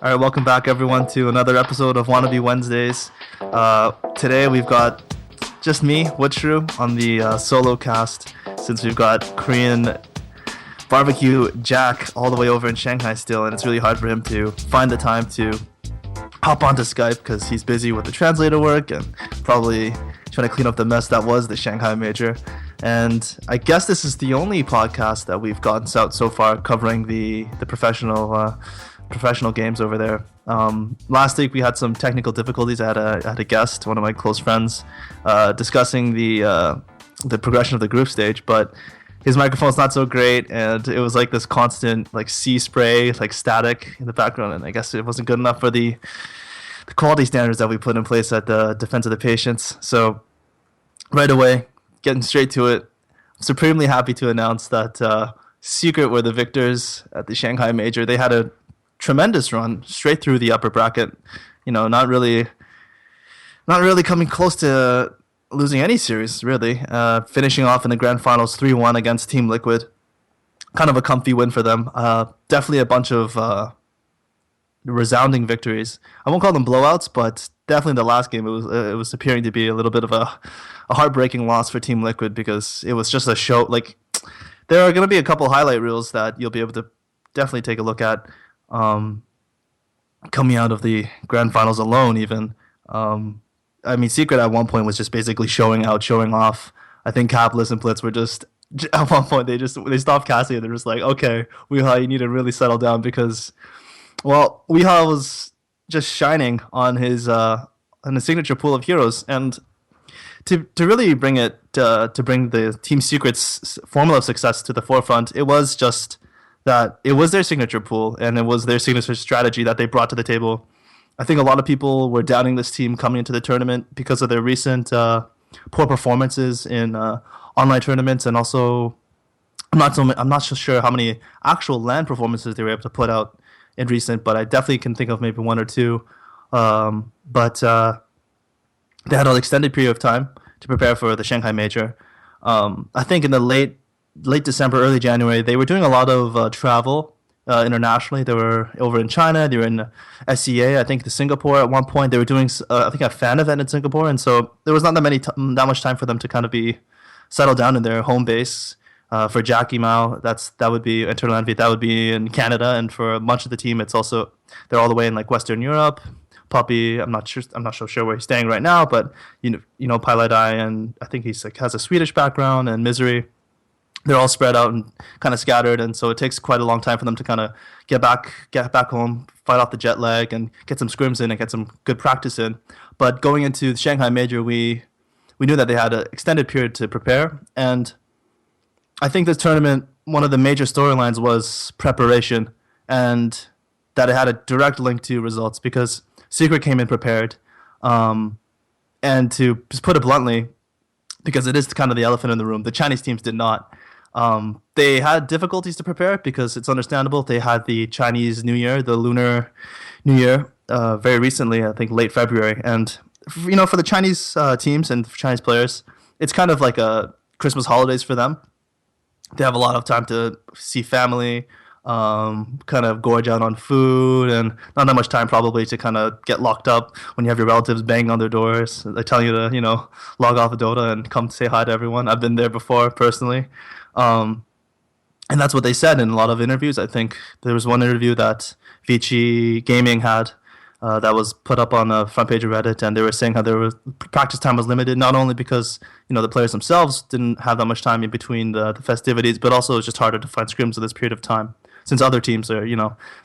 All right, welcome back, everyone, to another episode of Wannabe Wednesdays. Today we've got just me, Woodshrew, on the solo cast, since we've got Korean barbecue Jack all the way over in Shanghai still, and it's really hard for him to find the time to hop onto Skype because he's busy with the translator work and probably trying to clean up the mess that was the Shanghai Major. And I guess this is the only podcast that we've gotten out so far covering the professional games over there. Last week we had some technical difficulties. I had a guest, one of my close friends, discussing the progression of the group stage, but his microphone's not so great, and it was like this constant like sea spray, like static in the background, and I guess it wasn't good enough for the quality standards that we put in place at the Defense of the Patients. So right away, getting straight to it, I'm supremely happy to announce that Secret were the victors at the Shanghai Major. They had a tremendous run straight through the upper bracket. Not really coming close to losing any series, really. Finishing off in the grand finals 3-1 against Team Liquid. Kind of a comfy win for them. Definitely a bunch of resounding victories. I won't call them blowouts, but definitely the last game it was appearing to be a little bit of a heartbreaking loss for Team Liquid, because it was just a show. Like, there are going to be a couple highlight reels that you'll be able to definitely take a look at. Coming out of the grand finals alone, even. Secret at one point was just basically showing off. I think Capitalist and Blitz were just, at one point, they stopped casting and they're just like, okay, Weehaw, you need to really settle down, because, well, Weehaw was just shining on his signature pool of heroes. And to really bring it, to bring the Team Secret's formula of success to the forefront, it was just that it was their signature pool, and it was their signature strategy that they brought to the table. I think a lot of people were doubting this team coming into the tournament because of their recent poor performances in online tournaments, and also I'm not so sure how many actual LAN performances they were able to put out in recent, but I definitely can think of maybe one or two. But they had an extended period of time to prepare for the Shanghai Major. I think in the late December, early January, they were doing a lot of travel internationally. They were over in China. They were in SEA, I think, Singapore at one point. They were doing, I think, a fan event in Singapore, and so there was not that much time for them to kind of be settled down in their home base. For Jackie Mao, that would be Internal Envy. That would be in Canada, and for a bunch of the team, they're all the way in like Western Europe. Puppy, I'm not so sure where he's staying right now, but Pilot Eye, and I think he's like has a Swedish background, and Misery. They're all spread out and kind of scattered, and so it takes quite a long time for them to kind of get back home, fight off the jet lag, and get some scrims in and get some good practice in. But going into the Shanghai Major, we knew that they had an extended period to prepare, and I think this tournament, one of the major storylines was preparation, and that it had a direct link to results, because Secret came in prepared, and to just put it bluntly, because it is kind of the elephant in the room, the Chinese teams did not. They had difficulties to prepare because it's understandable. They had the Chinese New Year, the Lunar New Year, very recently, I think late February. And, for the Chinese teams and for Chinese players, it's kind of like a Christmas holidays for them. They have a lot of time to see family, kind of gorge out on food, and not that much time probably to kind of get locked up when you have your relatives banging on their doors. They tell you to, log off of Dota and come say hi to everyone. I've been there before personally. And that's what they said in a lot of interviews. I think there was one interview that Vici Gaming had that was put up on the front page of Reddit, and they were saying how practice time was limited, not only because the players themselves didn't have that much time in between the festivities, but also it's just harder to find scrims at this period of time, since other teams are,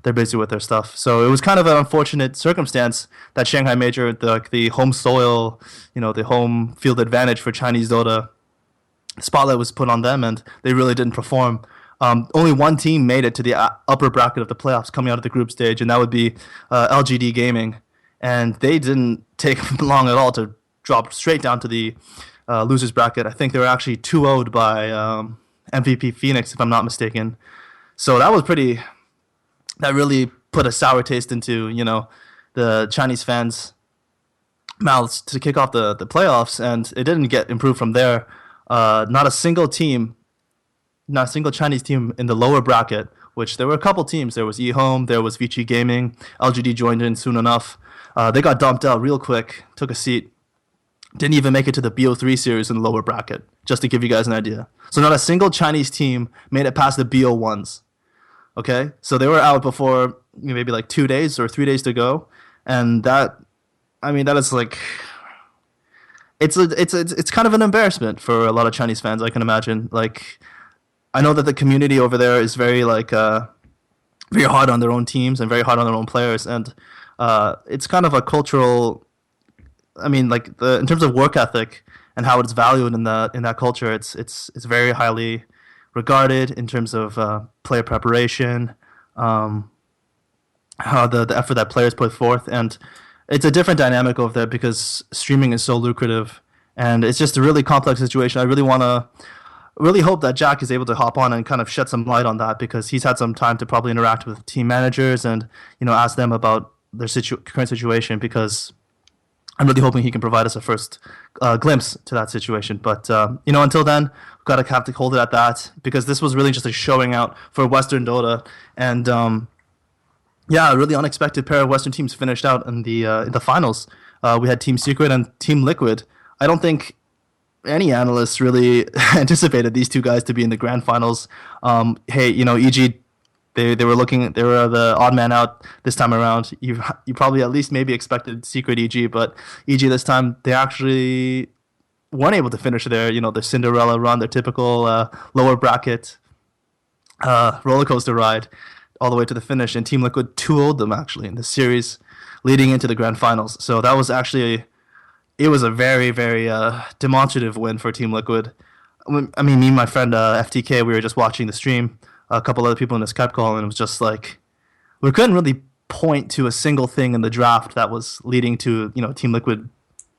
they're busy with their stuff. So it was kind of an unfortunate circumstance that Shanghai Major, the home soil, the home field advantage for Chinese Dota, spotlight was put on them, and they really didn't perform. Only one team made it to the upper bracket of the playoffs coming out of the group stage, and that would be LGD Gaming. And they didn't take long at all to drop straight down to the losers bracket. I think they were actually 2-0'd by MVP Phoenix, if I'm not mistaken. So that really put a sour taste into, the Chinese fans' mouths to kick off the playoffs, and it didn't get improved from there. Not a single team not a single Chinese team in the lower bracket, which there were a couple teams. There was eHome, there was Vici Gaming, LGD joined in soon enough. They got dumped out real quick, took a seat, didn't even make it to the BO3 series in the lower bracket, just to give you guys an idea. So not a single Chinese team made it past the BO1s. Okay? So they were out before maybe like 2 days or 3 days to go. And that, I mean, that is like, it's kind of an embarrassment for a lot of Chinese fans, I can imagine. Like, I know that the community over there is very like very hard on their own teams and very hard on their own players, and it's kind of a cultural. I mean, like in terms of work ethic and how it's valued in that culture, it's very highly regarded in terms of player preparation, how the effort that players put forth, and it's a different dynamic over there because streaming is so lucrative, and it's just a really complex situation. I really hope that Jack is able to hop on and kind of shed some light on that, because he's had some time to probably interact with team managers and ask them about their current situation, because I'm really hoping he can provide us a first glimpse to that situation. But until then, we've got to have to hold it at that, because this was really just a showing out for Western Dota, and a really unexpected pair of Western teams finished out in the finals. We had Team Secret and Team Liquid. I don't think any analysts really anticipated these two guys to be in the grand finals. EG, they were the odd man out this time around. You probably at least maybe expected Secret EG, but EG this time they actually weren't able to finish their Cinderella run, their typical lower bracket roller coaster ride all the way to the finish, and Team Liquid 2-0'd them actually in the series leading into the grand finals. So that was actually, it was a very, very demonstrative win for Team Liquid. I mean, me and my friend FTK, we were just watching the stream, a couple other people in the Skype call, and it was just like, we couldn't really point to a single thing in the draft that was leading to Team Liquid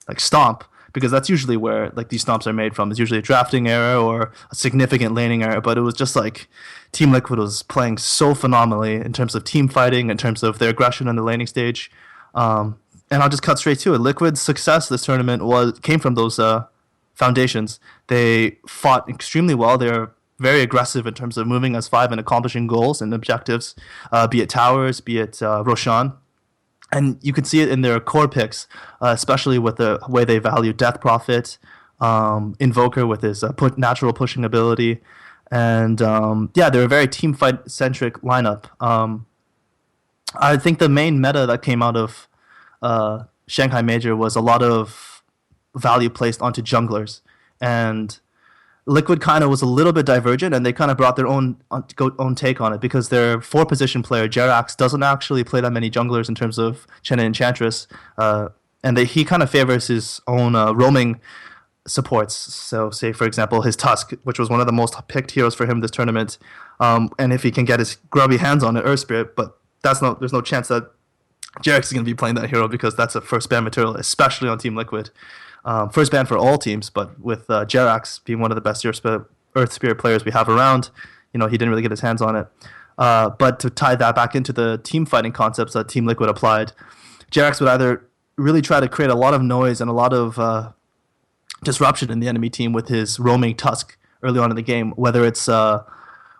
like stomp, because that's usually where like these stomps are made from. It's usually a drafting error or a significant laning error, but it was just like Team Liquid was playing so phenomenally in terms of team fighting, in terms of their aggression in the laning stage. And I'll just cut straight to it. Liquid's success this tournament came from those foundations. They fought extremely well. They're very aggressive in terms of moving as five and accomplishing goals and objectives, be it towers, be it Roshan. And you can see it in their core picks, especially with the way they value Death Prophet, Invoker with his natural pushing ability. And they're a very team fight centric lineup. I think the main meta that came out of Shanghai Major was a lot of value placed onto junglers. And Liquid kind of was a little bit divergent, and they kind of brought their own take on it, because their 4-position player, Jerax, doesn't actually play that many junglers in terms of Chen and Enchantress. And he kind of favors his own roaming supports. So, say, for example, his Tusk, which was one of the most picked heroes for him this tournament. And if he can get his grubby hands on it, Earth Spirit, but there's no chance that Jerax is going to be playing that hero, because that's a first ban material, especially on Team Liquid. First ban for all teams, but with Jerax being one of the best Earth Spirit players we have around, he didn't really get his hands on it. But to tie that back into the team fighting concepts that Team Liquid applied, Jerax would either really try to create a lot of noise and a lot of disruption in the enemy team with his roaming Tusk early on in the game, whether it's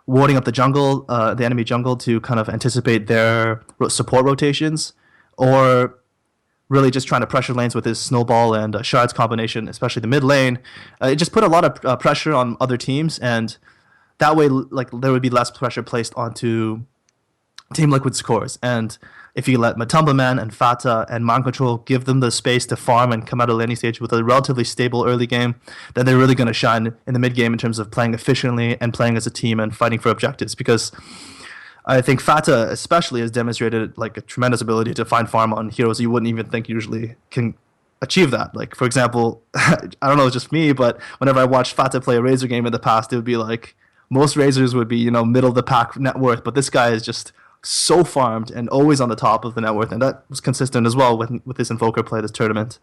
warding up the enemy jungle to kind of anticipate their support rotations, or really just trying to pressure lanes with his snowball and shards combination, especially the mid lane. It just put a lot of pressure on other teams, and that way, like, there would be less pressure placed onto Team Liquid's cores. And if you let Matumba Man and Fata and Mind Control give them the space to farm and come out of laning stage with a relatively stable early game, then they're really going to shine in the mid game in terms of playing efficiently and playing as a team and fighting for objectives. Because I think Fata especially has demonstrated like a tremendous ability to find farm on heroes you wouldn't even think usually can achieve that. Like, for example, I don't know, it's just me, but whenever I watched Fata play a Razor game in the past, it would be like most Razors would be, middle of the pack net worth, but this guy is just so farmed and always on the top of the net worth, and that was consistent as well with his Invoker play this tournament.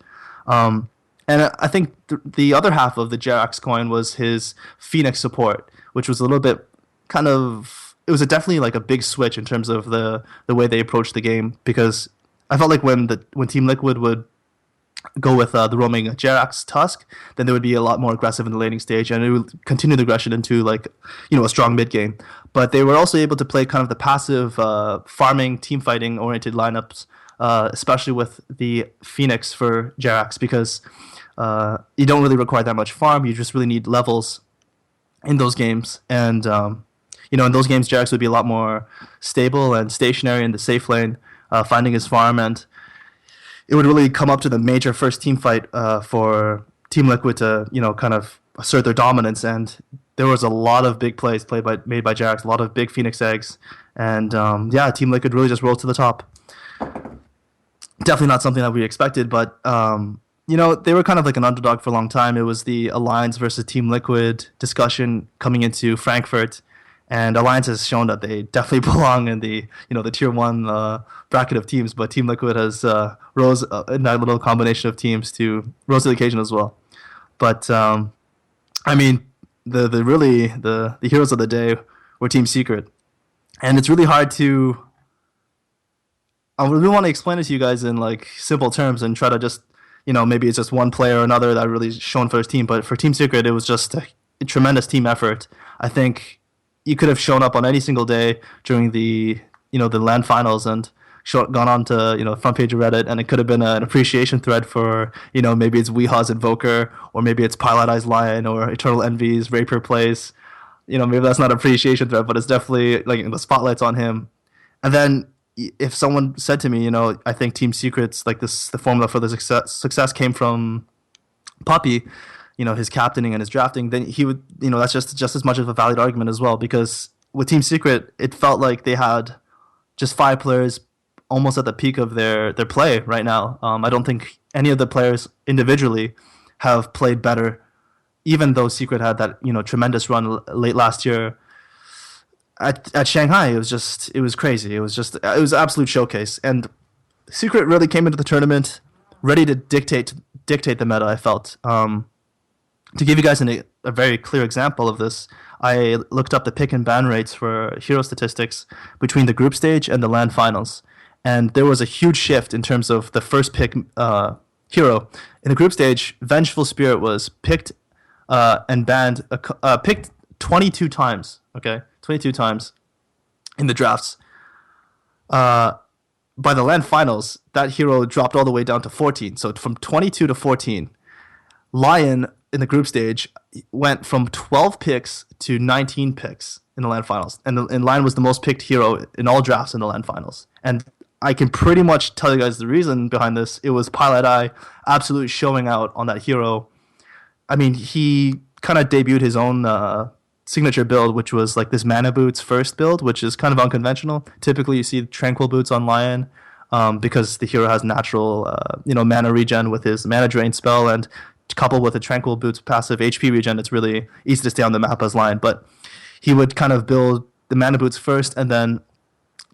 And I think the other half of the Jerax coin was his Phoenix support, which was a little bit kind of, it was definitely like a big switch in terms of the way they approached the game, because I felt like when Team Liquid would go with the roaming Jerax Tusk, then they would be a lot more aggressive in the laning stage, and it would continue the aggression into like a strong mid game. But they were also able to play kind of the passive farming, team fighting oriented lineups, especially with the Phoenix for Jerax, because you don't really require that much farm. You just really need levels in those games, and in those games, Jerax would be a lot more stable and stationary in the safe lane, finding his farm, and it would really come up to the major first team fight for Team Liquid to kind of assert their dominance. And there was a lot of big plays made by Jerax, a lot of big Phoenix eggs, and Team Liquid really just rose to the top. Definitely not something that we expected, but they were kind of like an underdog for a long time. It was the Alliance versus Team Liquid discussion coming into Frankfurt, and Alliance has shown that they definitely belong in the the tier 1 bracket of teams. But Team Liquid has rose in that little combination of teams to rose to the occasion as well. But I mean, the heroes of the day were Team Secret, and it's really hard to. I really want to explain it to you guys in like simple terms and try to just maybe it's just one player or another that really shone for his team. But for Team Secret, it was just a tremendous team effort. I think you could have shown up on any single day during the the LAN finals and gone on to front page of Reddit, and it could have been an appreciation thread for maybe it's Weeha's Invoker, or maybe it's Pilot Eyes Lion, or Eternal Envy's Rapier Plays. Maybe that's not an appreciation thread, but it's definitely like the spotlight's on him. And then if someone said to me, I think Team Secret's like this, the formula for the success came from Puppy, his captaining and his drafting, then he would, that's just as much of a valid argument as well. Because with Team Secret, it felt like they had just 5 players almost at the peak of their play right now. I don't think any of the players individually have played better, even though Secret had that tremendous run late last year. At Shanghai, it was crazy. It was an absolute showcase, and Secret really came into the tournament ready to dictate the meta. I felt. To give you guys a very clear example of this, I looked up the pick and ban rates for hero statistics between the group stage and the LAN finals, and there was a huge shift in terms of the first pick hero. In the group stage, Vengeful Spirit was picked and banned, picked 22 times. Okay. 22 times in the drafts. By the LAN finals, that hero dropped all the way down to 14. So from 22 to 14. Lion in the group stage went from 12 picks to 19 picks in the LAN finals. And Lion was the most picked hero in all drafts in the LAN finals. And I can pretty much tell you guys the reason behind this. It was Pilot Eye absolutely showing out on that hero. I mean, he kind of debuted his own signature build, which was like this Mana Boots first build, which is kind of unconventional. Typically, you see Tranquil Boots on Lion because the hero has natural, mana regen with his Mana Drain spell, and coupled with a Tranquil Boots passive HP regen, it's really easy to stay on the map as Lion. But he would kind of build the Mana Boots first, and then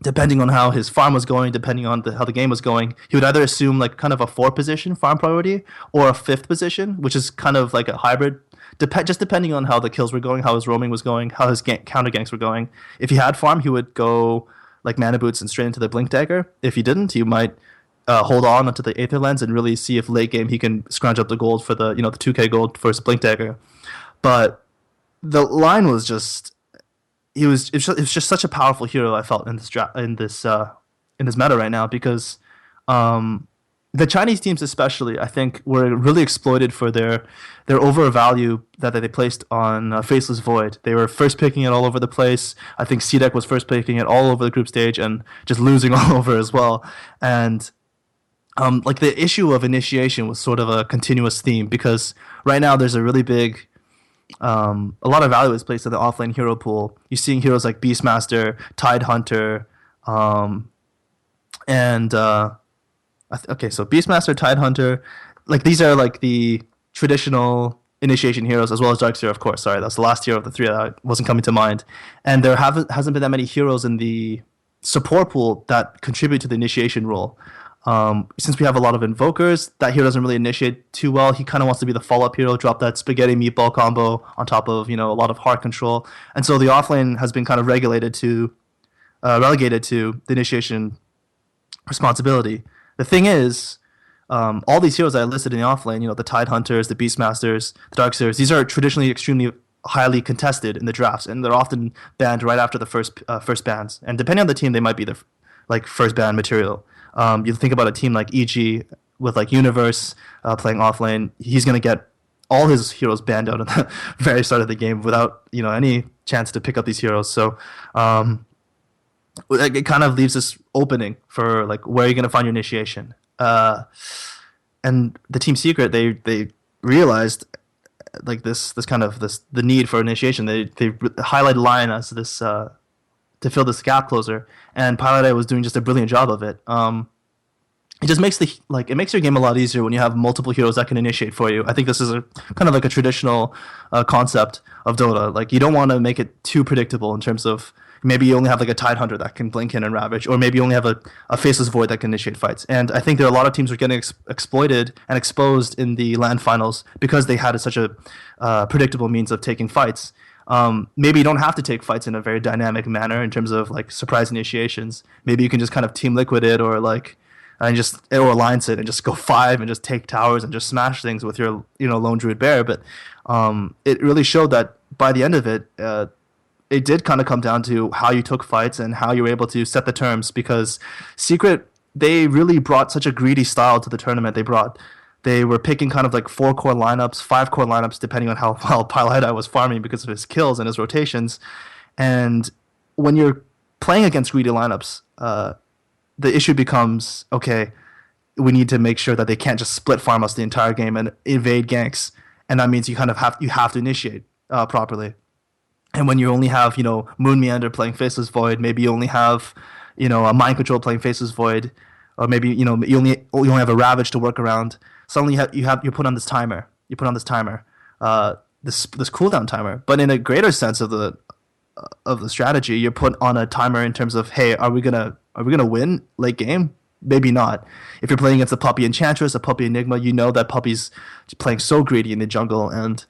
depending on how his farm was going, depending on how the game was going, he would either assume like kind of a 4th position farm priority or a 5th position, which is kind of like a hybrid. Just depending on how the kills were going, how his roaming was going, how his counter ganks were going. If he had farm, he would go like Mana Boots and straight into the Blink Dagger. If he didn't, he might hold on onto the Aether Lens and really see if late game he can scrounge up the gold for the the 2k gold for his Blink Dagger. But the line was just it was just such a powerful hero. I felt in this meta right now, because the Chinese teams especially, I think, were really exploited for their overvalue that they placed on Faceless Void. They were first picking it all over the place. I think CDEC was first picking it all over the group stage and just losing all over as well. And like the issue of initiation was sort of a continuous theme, because right now there's a really big a lot of value is placed in the offlane hero pool. You're seeing heroes like Beastmaster, Tidehunter, and so Beastmaster, Tidehunter, like these are like the traditional initiation heroes, as well as Darkseer, of course. Sorry, that's the last hero of the 3 that wasn't coming to mind. And there hasn't been that many heroes in the support pool that contribute to the initiation role. Since we have a lot of invokers, that hero doesn't really initiate too well. He kind of wants to be the follow-up hero, drop that spaghetti meatball combo on top of a lot of heart control. And so the offlane has been kind of relegated to the initiation responsibility. The thing is, All these heroes I listed in the offlane, the Tide Hunters, the Beastmasters, the Darkseers, these are traditionally extremely highly contested in the drafts, and they're often banned right after the first bans. And depending on the team, they might be the like first ban material. You think about a team like EG with like Universe playing offlane, he's gonna get all his heroes banned out at the very start of the game without any chance to pick up these heroes. So it kind of leaves this opening for like where you're gonna find your initiation. And the Team Secret, they realized like the need for initiation. They highlighted Lion as this to fill this gap closer, and Pilot Eye was doing just a brilliant job of it. It just makes it makes your game a lot easier when you have multiple heroes that can initiate for you. I think this is a kind of like a traditional concept of Dota. Like you don't want to make it too predictable in terms of maybe you only have like a Tide Hunter that can blink in and ravage, or maybe you only have a Faceless Void that can initiate fights. And I think there are a lot of teams who are getting exploited and exposed in the LAN finals because they had such a predictable means of taking fights. Maybe you don't have to take fights in a very dynamic manner in terms of like surprise initiations. Maybe you can just kind of team liquid it or alliance it and just go 5 and just take towers and just smash things with your lone druid bear. But it really showed that by the end of it, it did kind of come down to how you took fights and how you were able to set the terms, because Secret, they really brought such a greedy style to the tournament. They were picking kind of like 4-core lineups, 5-core lineups, depending on how well Pilot Eye was farming because of his kills and his rotations. And when you're playing against greedy lineups, the issue becomes, okay, we need to make sure that they can't just split farm us the entire game and evade ganks, and that means you have to initiate properly. And when you only have Moon Meander playing Faceless Void, maybe you only have a Mind Control playing Faceless Void, or maybe you only have a Ravage to work around. Suddenly you put on this timer. You put on this timer, this cooldown timer. But in a greater sense of the strategy, you're put on a timer in terms of, hey, are we gonna win late game? Maybe not. If you're playing against a Puppy Enchantress, a Puppy Enigma, you know that Puppy's playing so greedy in the jungle, and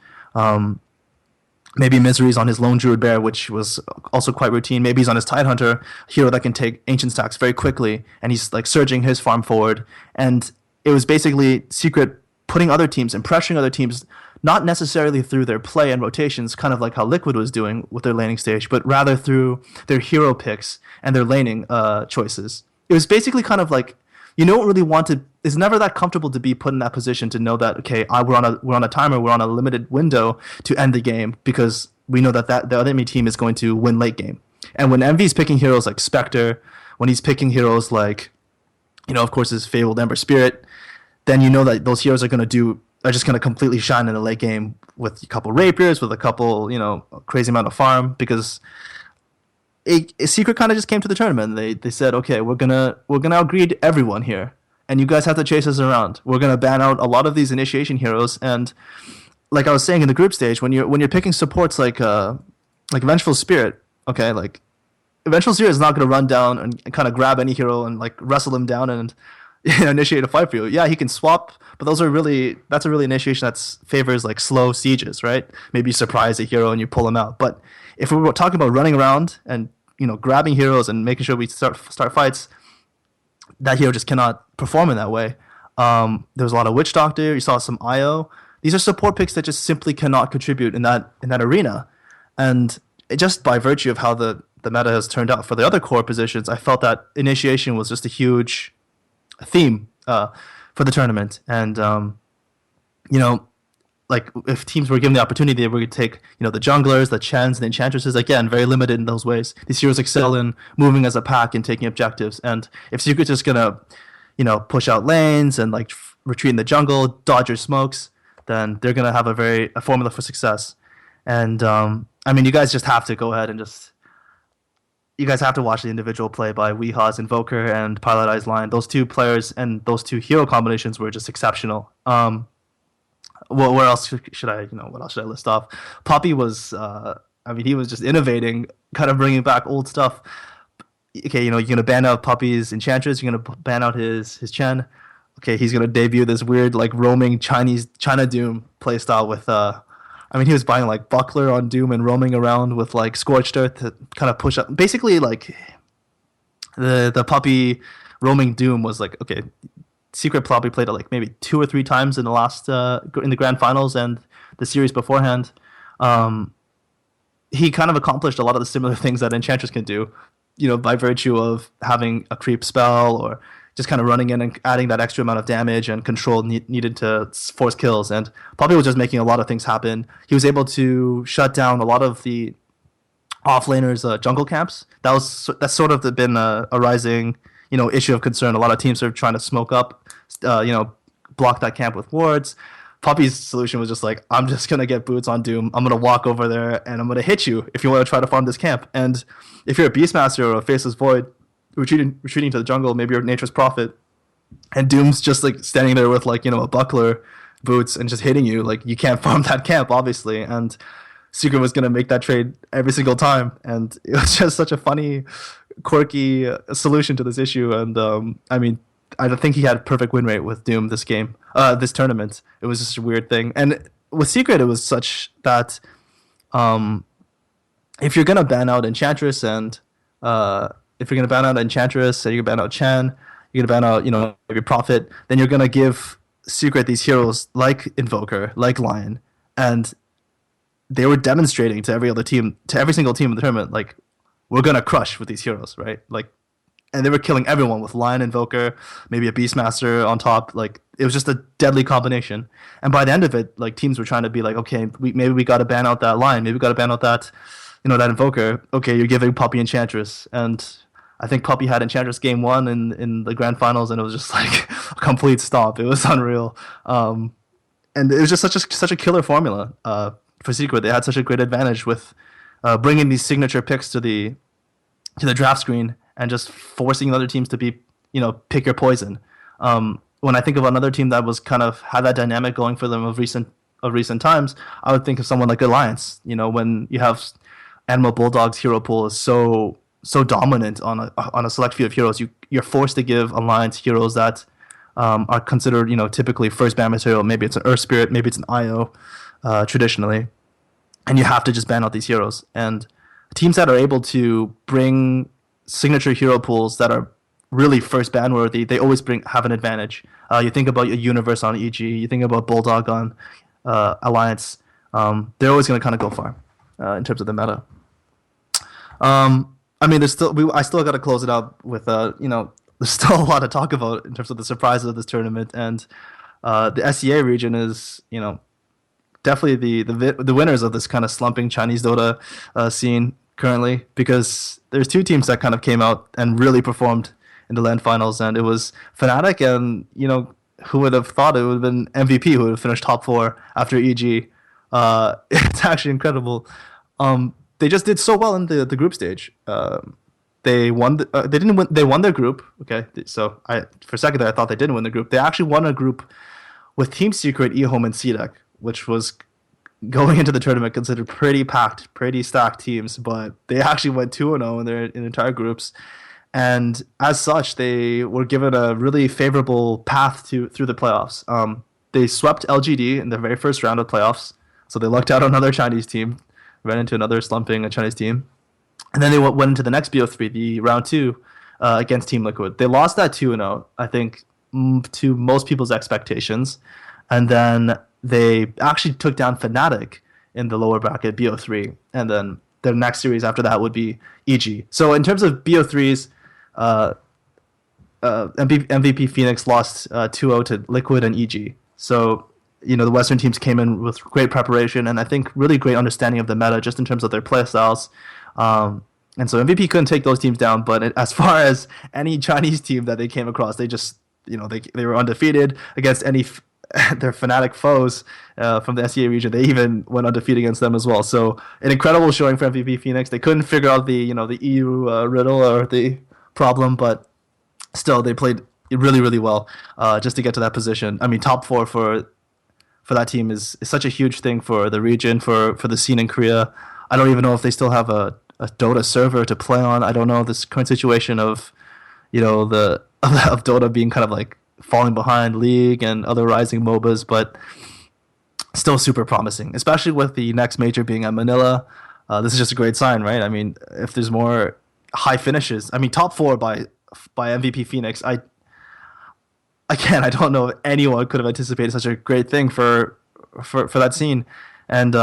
maybe Misery's on his lone druid bear, which was also quite routine. Maybe he's on his Tide Hunter, hero that can take ancient stacks very quickly, and he's like surging his farm forward. And it was basically Secret putting other teams and pressuring other teams, not necessarily through their play and rotations, kind of like how Liquid was doing with their laning stage, but rather through their hero picks and their laning choices. It was basically kind of like, it's never that comfortable to be put in that position to know that, okay, we're on a timer, we're on a limited window to end the game, because we know that the other enemy team is going to win late game. And when MV's picking heroes like Spectre, when he's picking heroes like, of course, his fabled Ember Spirit, then you know that those heroes are just going to completely shine in the late game with a couple rapiers, with a couple, crazy amount of farm, because a Secret kind of just came to the tournament. They said, okay, we're gonna outgreed everyone here, and you guys have to chase us around. We're gonna ban out a lot of these initiation heroes, and like I was saying in the group stage, when you're picking supports like Vengeful Spirit, okay, like Vengeful Spirit is not gonna run down and kind of grab any hero and like wrestle him down and initiate a fight for you. Yeah, he can swap, but that's a really initiation that favors like slow sieges, right? Maybe you surprise a hero and you pull him out. But if we were talking about running around and grabbing heroes and making sure we start fights, that hero just cannot perform in that way. There was a lot of Witch Doctor. You saw some IO. These are support picks that just simply cannot contribute in that arena. And just by virtue of how the meta has turned out for the other core positions, I felt that initiation was just a huge theme for the tournament. And like if teams were given the opportunity, they would take the junglers, the Chens, the Enchantresses. Again, very limited in those ways. These heroes excel in moving as a pack and taking objectives. And if Secret's just gonna push out lanes and like retreat in the jungle, dodge your smokes, then they're gonna have a formula for success. And you guys just have to go ahead and you guys have to watch the individual play by Weeha's Invoker and Pilot Eye's line. Those two players and those two hero combinations were just exceptional. Where else should I, what else should I list off? Poppy was, he was just innovating, kind of bringing back old stuff. Okay, you're going to ban out Poppy's Enchantress, you're going to ban out his Chen. Okay, he's going to debut this weird, like, roaming China Doom playstyle with, he was buying, like, Buckler on Doom and roaming around with, like, Scorched Earth to kind of push up. Basically, like, the Poppy roaming Doom was like, okay, Secret probably played it like maybe 2 or 3 times in the last in the grand finals and the series beforehand. Um, he kind of accomplished a lot of the similar things that Enchantress can do, by virtue of having a creep spell or just kind of running in and adding that extra amount of damage and control needed to force kills. And Poppy was just making a lot of things happen. He was able to shut down a lot of the offlaners' jungle camps. That's sort of been a rising issue of concern. A lot of teams are trying to smoke up, block that camp with wards. Poppy's solution was just like, I'm just gonna get boots on Doom. I'm gonna walk over there and I'm gonna hit you if you want to try to farm this camp. And if you're a Beastmaster or a Faceless Void retreating to the jungle, maybe you're Nature's Prophet, and Doom's just like standing there with like a buckler, boots, and just hitting you. Like you can't farm that camp, obviously. And Secret was gonna make that trade every single time, and it was just such a funny, quirky solution to this issue. And I mean, I think he had perfect win rate with Doom this tournament. It was just a weird thing. And with Secret, it was such that if you're gonna ban out Enchantress and if you're gonna ban out Enchantress and you're gonna ban out Chen, you're gonna ban out maybe Prophet, then you're gonna give Secret these heroes like Invoker, like Lion, and they were demonstrating to every single team in the tournament, like, we're gonna crush with these heroes, right? Like, and they were killing everyone with Lion, Invoker, maybe a Beastmaster on top. Like, it was just a deadly combination. And by the end of it, like, teams were trying to be like, okay, maybe we got to ban out that Lion. Maybe we got to ban out that, that Invoker. Okay, you're giving Puppy Enchantress. And I think Puppy had Enchantress game 1 in the grand finals, and it was just like a complete stop. It was unreal. And it was just such a killer formula for Secret. They had such a great advantage with bringing these signature picks to the draft screen and just forcing other teams to be, pick your poison. When I think of another team that was kind of had that dynamic going for them of recent times, I would think of someone like Alliance. When you have Animal Bulldog's hero pool is so dominant on a select few of heroes, you're forced to give Alliance heroes that are considered, typically first ban material. Maybe it's an Earth Spirit, maybe it's an IO, traditionally, and you have to just ban out these heroes. And teams that are able to bring signature hero pools that are really first ban worthy, they always have an advantage. You think about a Universe on EG, you think about Bulldog on Alliance. They're always going to kind of go far in terms of the meta. I mean, I still got to close it out with there's still a lot to talk about in terms of the surprises of this tournament, and the SEA region is definitely the winners of this kind of slumping Chinese Dota scene currently, because there's 2 teams that kind of came out and really performed in the LAN finals, and it was Fnatic and who would have thought it would have been MVP who would have finished top 4 after EG. It's actually incredible. They just did so well in the group stage. They won. They didn't win. They won their group. Okay, so for a second there I thought they didn't win the group. They actually won a group with Team Secret, eHome, and CDEC, which was going into the tournament considered pretty packed, pretty stacked teams. But they actually went 2-0 in their entire groups, and as such, they were given a really favorable path through the playoffs. They swept LGD in the very first round of playoffs, so they lucked out on another Chinese team, ran into another slumping Chinese team. And then they went into the next BO3, the round 2, against Team Liquid. They lost that 2-0, I think, to most people's expectations. And then they actually took down Fnatic in the lower bracket, BO3. And then the next series after that would be EG. So in terms of BO3s, MVP Phoenix lost 2-0 to Liquid and EG. So, the Western teams came in with great preparation and I think really great understanding of the meta just in terms of their play styles. And so MVP couldn't take those teams down, but as far as any Chinese team that they came across, they just, they were undefeated against any their Fnatic foes from the SEA region. They even went undefeated against them as well. So an incredible showing for MVP Phoenix. They couldn't figure out the EU riddle or the problem, but still they played really, really well just to get to that position. I mean, top 4 for that team is such a huge thing for the region, for the scene in Korea. I don't even know if they still have a Dota server to play on. I don't know this current situation of, of Dota being kind of like falling behind League and other rising MOBAs, but still super promising, especially with the next major being at Manila. This is just a great sign, right? I mean, if there's more high finishes, I mean, top 4 by MVP Phoenix, I again, I don't know if anyone could have anticipated such a great thing for that scene, and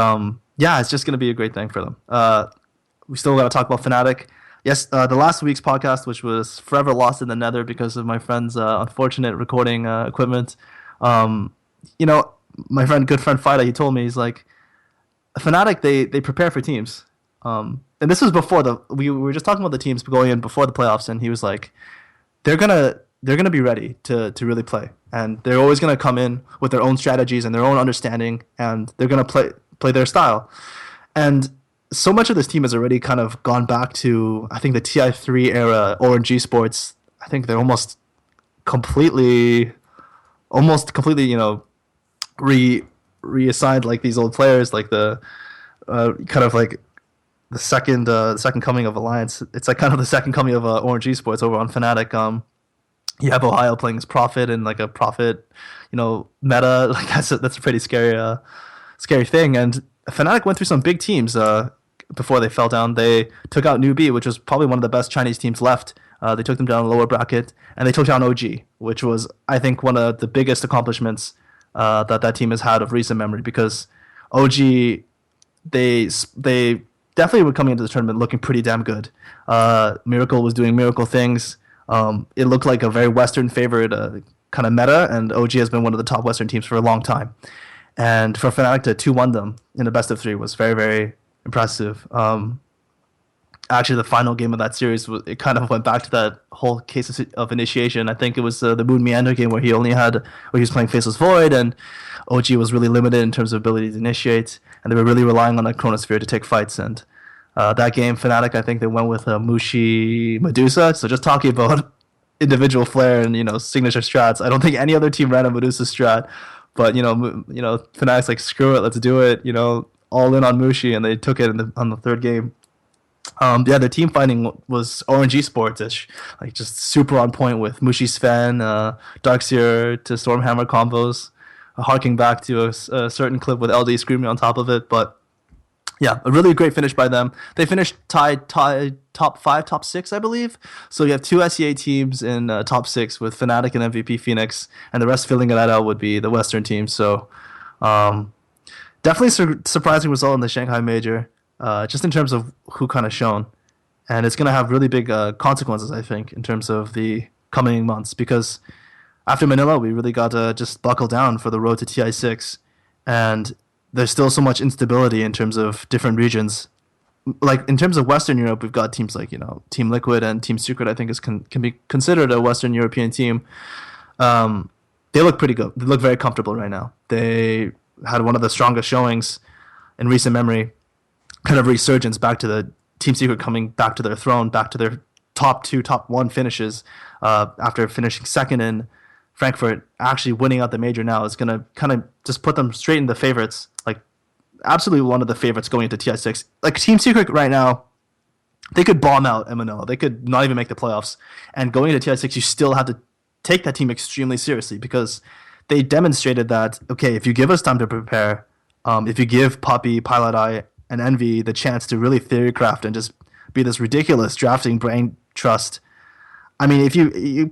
yeah, it's just going to be a great thing for them. We still got to talk about Fnatic. Yes, the last week's podcast, which was forever lost in the nether because of my friend's unfortunate recording equipment. Um, you know, my good friend Fida, he told me, he's like, Fnatic, they prepare for teams. And this was before we were just talking about the teams going in before the playoffs, and he was like, they're gonna be ready to really play, and they're always gonna come in with their own strategies and their own understanding, and they're gonna play their style. And so much of this team has already kind of gone back to, I think, the TI3 era, Orange Esports. I think they're almost completely, reassigned like these old players, like the kind of like the second coming of Alliance. It's like kind of the second coming of Orange Esports over on Fnatic. You have Ohio playing as Prophet and like a Prophet, meta. Like that's a pretty scary thing. And Fnatic went through some big teams before they fell down. They took out Newbie, which was probably one of the best Chinese teams left. They took them down a lower bracket, and they took down OG, which was, I think, one of the biggest accomplishments that team has had of recent memory, because OG, they definitely were coming into the tournament looking pretty damn good. Miracle was doing miracle things. It looked like a very Western favored kind of meta, and OG has been one of the top Western teams for a long time. And for Fnatic to 2-1 them in a best of 3 was very, very impressive. Actually, the final game of that series, it kind of went back to that whole case of initiation. I think it was the Moon Meander game where he was playing Faceless Void, and OG was really limited in terms of ability to initiate, and they were really relying on that Chronosphere to take fights. And that game, Fnatic, I think they went with Mushi Medusa. So just talking about individual flair and signature strats, I don't think any other team ran a Medusa strat, but Fnatic's like, screw it, let's do it. All in on Mushi, and they took it on the third game. Their team fighting was Orange Esports-ish, like just super on point with Mushi Sven, Darkseer to Stormhammer combos, harking back to a certain clip with LD screaming on top of it. But yeah, a really great finish by them. They finished tied top 5, top 6, I believe. So you have 2 SEA teams in top 6 with Fnatic and MVP Phoenix, and the rest filling that out would be the Western teams. So definitely surprising result in the Shanghai Major. Just in terms of who kind of shone. And it's going to have really big consequences, I think, in terms of the coming months, because after Manila, we really got to just buckle down for the road to TI6. And there's still so much instability in terms of different regions. Like, in terms of Western Europe, we've got teams like, Team Liquid and Team Secret, I think, can be considered a Western European team. They look pretty good. They look very comfortable right now. They had one of the strongest showings in recent memory. Kind of resurgence back to the Team Secret coming back to their throne, back to their top 2, top 1 finishes after finishing second in Frankfurt. Actually winning out the major now is going to kind of just put them straight into the favorites, like absolutely one of the favorites going into TI6. Like Team Secret right now, they could bomb out MNO. They could not even make the playoffs. And going into TI6, you still have to take that team extremely seriously, because they demonstrated that, okay, if you give us time to prepare, if you give Poppy, Pilot Eye, and Envy the chance to really theorycraft and just be this ridiculous drafting brain trust. I mean, if you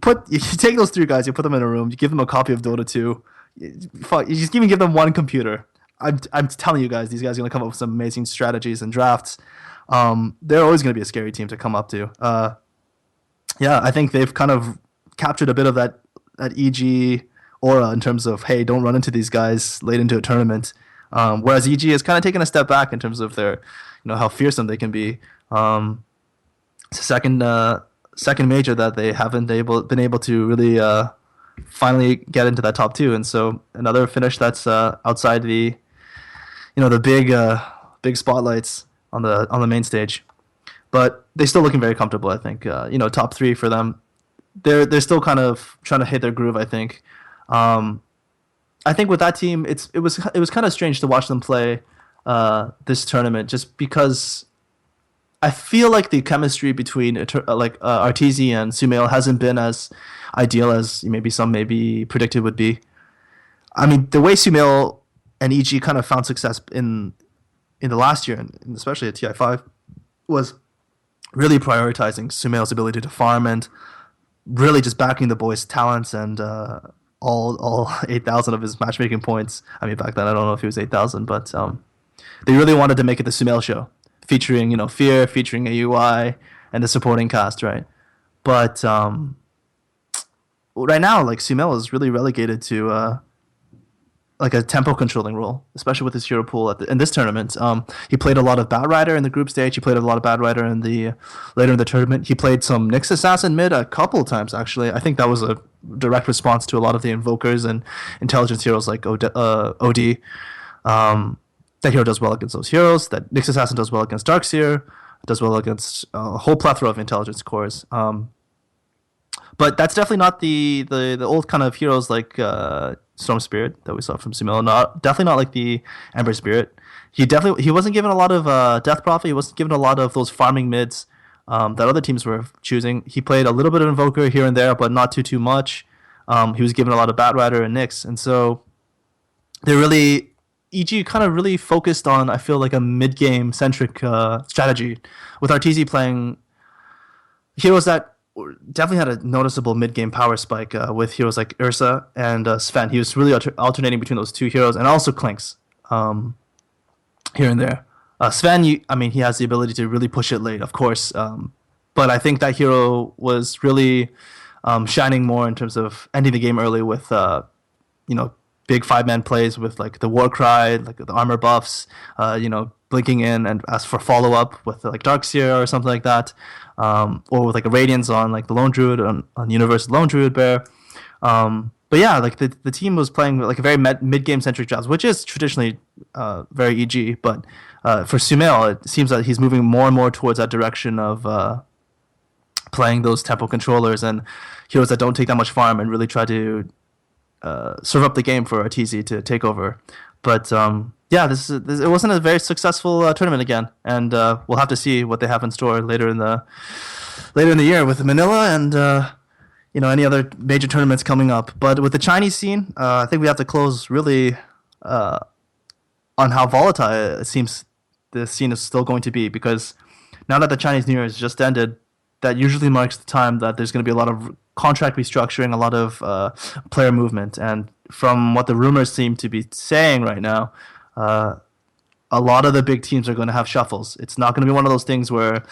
take those 3 guys, you put them in a room, you give them a copy of Dota 2, you just even give them one computer. I'm telling you guys, these guys are going to come up with some amazing strategies and drafts. They're always going to be a scary team to come up to. I think they've kind of captured a bit of that EG aura in terms of, hey, don't run into these guys late into a tournament. Whereas EG has kind of taken a step back in terms of their, how fearsome they can be. It's the second major that they haven't been able to really finally get into that top 2, and so another finish that's outside the, the big spotlights on the main stage. But they're still looking very comfortable, I think. Top 3 for them. They're still kind of trying to hit their groove, I think. I think with that team, it was kind of strange to watch them play this tournament, just because I feel like the chemistry between Arteezy and Sumail hasn't been as ideal as some predicted would be. I mean, the way Sumail and EG kind of found success in the last year, and especially at TI5, was really prioritizing Sumail's ability to farm and really just backing the boys' talents and all 8,000 of his matchmaking points. I mean, back then I don't know if he was 8,000, but they really wanted to make it the Sumail show, featuring Fear, featuring AUI, and the supporting cast, right? But right now, like Sumail is really relegated to like a tempo controlling role, especially with his hero pool in this tournament. He played a lot of Bat Rider in the group stage. He played a lot of Bat Rider in the later in the tournament. He played some Nyx Assassin mid a couple of times actually. I think that was a direct response to a lot of the invokers and intelligence heroes like OD. That hero does well against those heroes. That Nyx Assassin does well against Darkseer. Does well against a whole plethora of intelligence cores. But that's definitely not the old kind of heroes like Storm Spirit that we saw from Sumail. Definitely not like the Ember Spirit. He wasn't given a lot of Death Prophet. He wasn't given a lot of those farming mids that other teams were choosing. He played a little bit of Invoker here and there, but not too much. He was given a lot of Bat Rider and Nyx, and so they really EG kind of really focused on, I feel like, a mid game centric strategy, with RTZ playing heroes that definitely had a noticeable mid-game power spike with heroes like Ursa and Sven. He was really alternating between those two heroes, and also Clinks here and there. Sven, he has the ability to really push it late, of course, but I think that hero was really shining more in terms of ending the game early with big 5-man plays with like the Warcry, like the armor buffs, blinking in and ask for follow-up with like Darkseer or something like that. Or with like a Radiance on like the Lone Druid on Universe Lone Druid Bear. But yeah, like the team was playing like a very mid-game centric jobs, which is traditionally very EG. But for Sumail, it seems that he's moving more and more towards that direction of playing those tempo controllers and heroes that don't take that much farm and really try to serve up the game for RTZ to take over. But yeah, it wasn't a very successful tournament again, and we'll have to see what they have in store later in the year with Manila and any other major tournaments coming up. But with the Chinese scene, I think we have to close really on how volatile it seems the scene is still going to be, because now that the Chinese New Year has just ended, that usually marks the time that there's going to be a lot of contract restructuring, a lot of player movement, and from what the rumors seem to be saying right now, a lot of the big teams are going to have shuffles. It's not going to be one of those things where,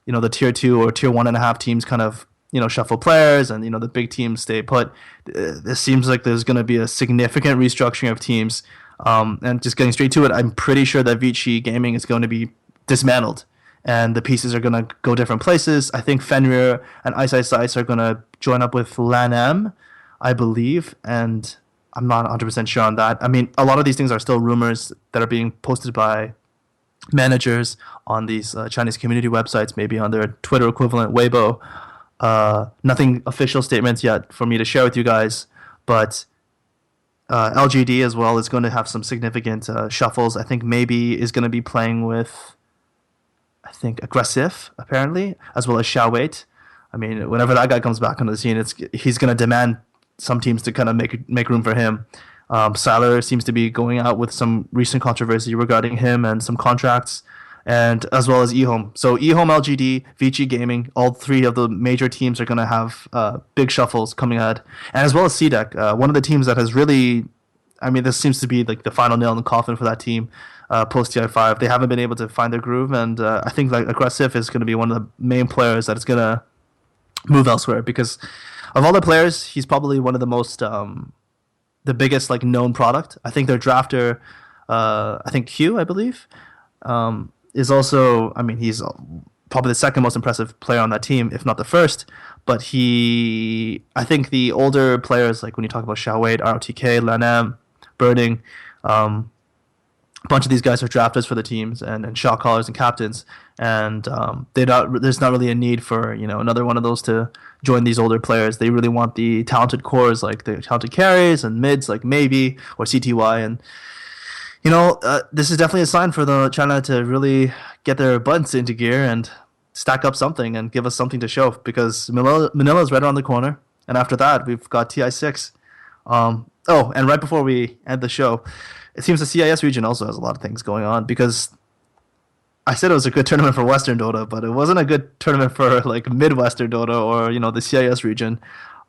the tier 2 or tier 1.5 teams kind of, shuffle players and, the big teams stay put. This seems like there's going to be a significant restructuring of teams. And just getting straight to it, I'm pretty sure that Vici Gaming is going to be dismantled and the pieces are going to go different places. I think Fenrir and Ice Ice Ice are going to join up with LAN-M, I believe, and I'm not 100% sure on that. I mean, a lot of these things are still rumors that are being posted by managers on these Chinese community websites, maybe on their Twitter equivalent, Weibo. Nothing official statements yet for me to share with you guys, but LGD as well is going to have some significant shuffles. I think maybe is going to be playing with, Aggressive, apparently, as well as Xiao Wait. I mean, whenever that guy comes back on the scene, he's going to demand some teams to kind of make room for him. Salar seems to be going out with some recent controversy regarding him and some contracts, and as well as eHome. So eHome, LGD, Vici Gaming, all three of the major teams are going to have big shuffles coming ahead, and as well as CDEC, one of the teams that has really, this seems to be like the final nail in the coffin for that team. Post TI5, they haven't been able to find their groove, and I think like Aggressive is going to be one of the main players that is going to move elsewhere, because of all the players, he's probably one of the most the biggest like known product. I think their drafter, Q, I believe, is also. He's probably the second most impressive player on that team, if not the first. But I think the older players, like when you talk about Xiao Wade, ROTK, LAN-M, Burning, a bunch of these guys are drafters for the teams and shot callers and captains, and there's not really a need for another one of those to join these older players. They really want the talented cores, like the talented carries and mids like Maybe or CTY, and this is definitely a sign for the China to really get their butts into gear and stack up something and give us something to show, because Manila is right around the corner, and after that we've got TI6. And right before we end the show, it seems the CIS region also has a lot of things going on, because I said it was a good tournament for Western Dota, but it wasn't a good tournament for like Midwestern Dota or the CIS region.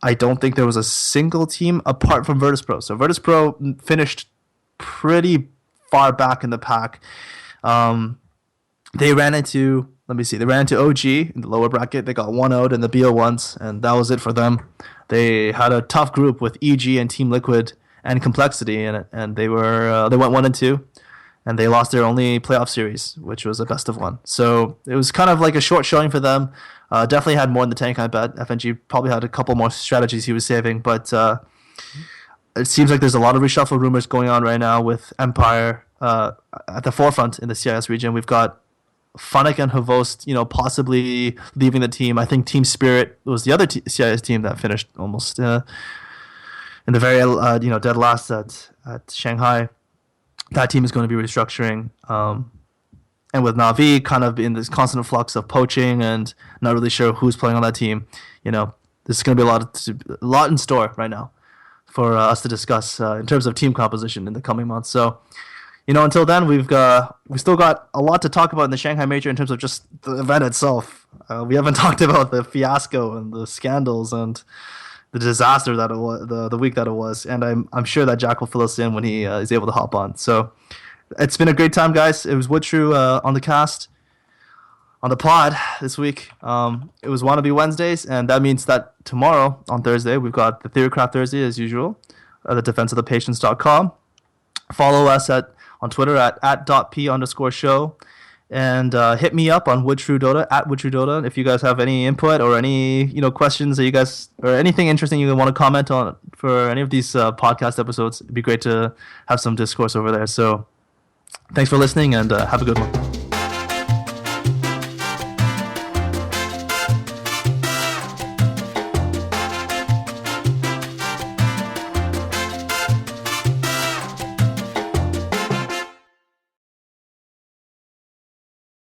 I don't think there was a single team apart from Virtus Pro. So Virtus Pro finished pretty far back in the pack. They ran into, let me see, they ran into OG in the lower bracket. They got 1-0'd in the BO1s, and that was it for them. They had a tough group with EG and Team Liquid and Complexity in it, and they went 1-2, and they lost their only playoff series, which was a best of one. So it was kind of like a short showing for them. Definitely had more in the tank, I bet. FNG probably had a couple more strategies he was saving, but it seems like there's a lot of reshuffle rumors going on right now with Empire at the forefront in the CIS region. We've got Funnick and Havost, possibly leaving the team. I think Team Spirit was the other CIS team that finished almost in the very dead last at Shanghai. That team is going to be restructuring. And with Na'Vi kind of in this constant flux of poaching and not really sure who's playing on that team, there's going to be a lot in store right now for us to discuss in terms of team composition in the coming months. So, until then, we still got a lot to talk about in the Shanghai Major in terms of just the event itself. We haven't talked about the fiasco and the scandals and the disaster that it was, the week that it was. And I'm sure that Jack will fill us in when he is able to hop on. So it's been a great time, guys. It was Woodshrew on the cast, on the pod this week. It was Wannabe Wednesdays, and that means that tomorrow, on Thursday, we've got the Theorycraft Thursday as usual, at the defenseofthepatients.com. Follow us on Twitter at @p_show, and hit me up on Woodshrew Dota at Woodshrew Dota if you guys have any input or any questions that you guys or anything interesting you want to comment on for any of these podcast episodes. It'd be great to have some discourse over there. So thanks for listening, and have a good one.